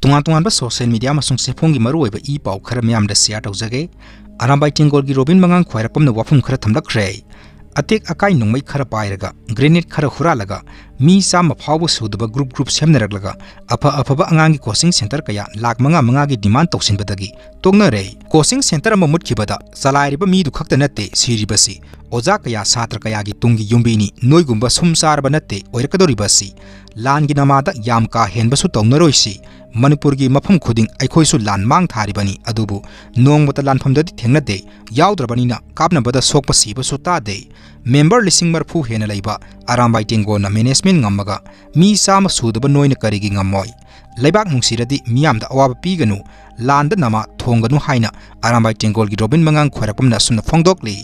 Tungan social media masung sephongi maruoiba I pau khara miyamda share tawjage arambai tingolgi robin mangang khwairakomna wafum khara thamlakre atek akai nungmai khara pairaga grenade khara huralaga mi sama phawbu sudaba group semnaraglaga aphaba angangi coaching center kaya lak manga gi demand tawsinbadagi tongnare coaching center ama mutkibada chalairiba mi du khakta natte siribasi oja kaya satra kaya gi tungi yumbini noigumba sumsarba natte oirakadoribasi langi namada yam ka henbasu tongnaroisi Manipurgi mafam khuding aikhoisu lan mang tharibani adubu nongmata lanfamdadi thengnade yaudраbanina kapnabada sokpa sibasu tade member lising marphu hena leiba arambai tengona management ngammaga mi sama sudaba noina karigi ngammoi leibak nungsiradi miyamda awaba piganu landa nama thonganu haina arambai tengolgi robin mangang khwarakpamna sumna phongdokli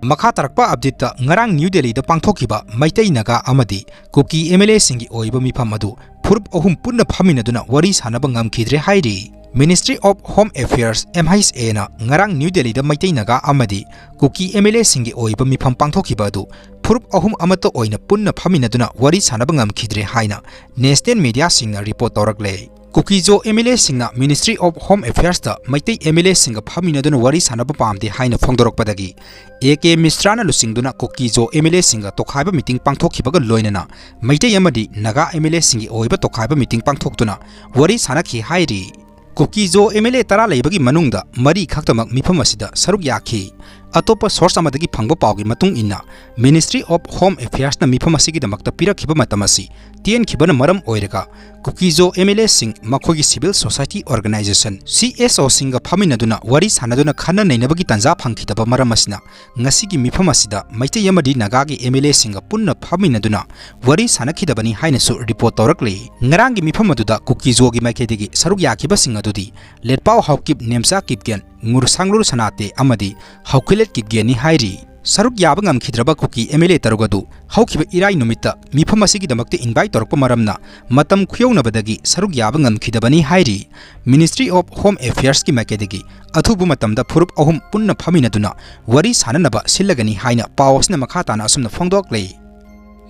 Makha tarakpa update ngarang New Delhi da pangthokiba Meitei Naga amadi Kuki MLA singi oiba mifam adu Purub ohum punna phaminaduna wari sanaba ngamkhidre hairi Ministry of Home Affairs MHA na ngarang New Delhi da Meitei Naga amadi Kuki MLA singi oiba mifam pangthokiba adu Purub ohum amato oina punna phaminaduna wari sanaba ngamkhidre haina National Media singna report tawrakle Kukizo MLA singna Ministry of Home Affairs da Meitei MLA singa phaminaduna wari sanaba pamde haina phongdorokpadagi AK Mistrana lusingduna Kukizo MLA singa tokhaiba meeting pangthokhibaga loinana Meitei amadi Naga MLA singi oiba tokhaiba meeting pangthoktuna wari sanakhi hairi Kukizo MLA tara leibagi manungda mari khaktamak mifam asida saruk yakhi atopa source amadagi phangba pawgi matung inna Ministry of Home Affairs na mifam asigi damakta pirakhiba matamasi tien khibana maram oiraga Kukizo MLA sing makhogi Civil Society Organization CSO singa phaminaduna wari sanaduna khana neinabagi tanja phangkhidaba maram asina ngasigi mifam asida Meitei amadi Naga gi MLA singa punna phaminaduna wari sanakhidabani haina su report tawrakle ngarangi mifam aduda Kukizo gi maikhedigi saruk yakhiba singa adudi letpau haukip nemsa kipgen ngur sanglur sanate amadi haukilet kipgeni hairi saruk yaba ngamkhidraba Kuki MLA tarugadu haukiba irai numita mifam asigi damakte invite torokpa maramna matam khuyonabadagi saruk yaba ngamkhidabani hairi Ministry of Home Affairs ki makedagi athubu matamda phurup ahum punna phaminaduna wari sananaba sillagani haina pawsna makhatana asumna phongdoklei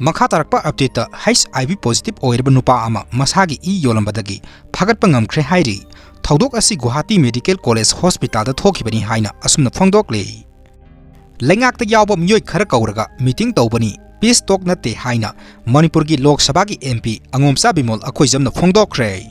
Makha tarakpa update ta HIV positive oirba nupa ama masagi I yolambadagi phagatpa ngamkhre hairi thaudok asi Guwahati Medical College Hospital da thokibani haina asumna phongdokle lengakta yawba myoi khara kauraga meeting tawbani peace talk nate haina Manipur gi Lok Sabha gi MP Angomsa Bimol akhoijamna phongdokre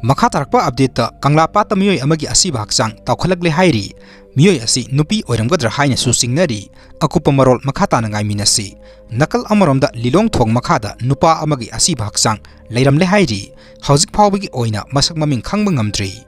Makha tarakpa update ta Kanglapata myoi amagi asiba haksang tawkhalagle hairi myoi asi nupi oiramgadra haina su singnari akupa marol makhata nangai minasi nakal amaromda lilong thong makhada nupa amagi asiba haksang leiramle hairi hauzik phawbagi oina masak maming khangba ngamdri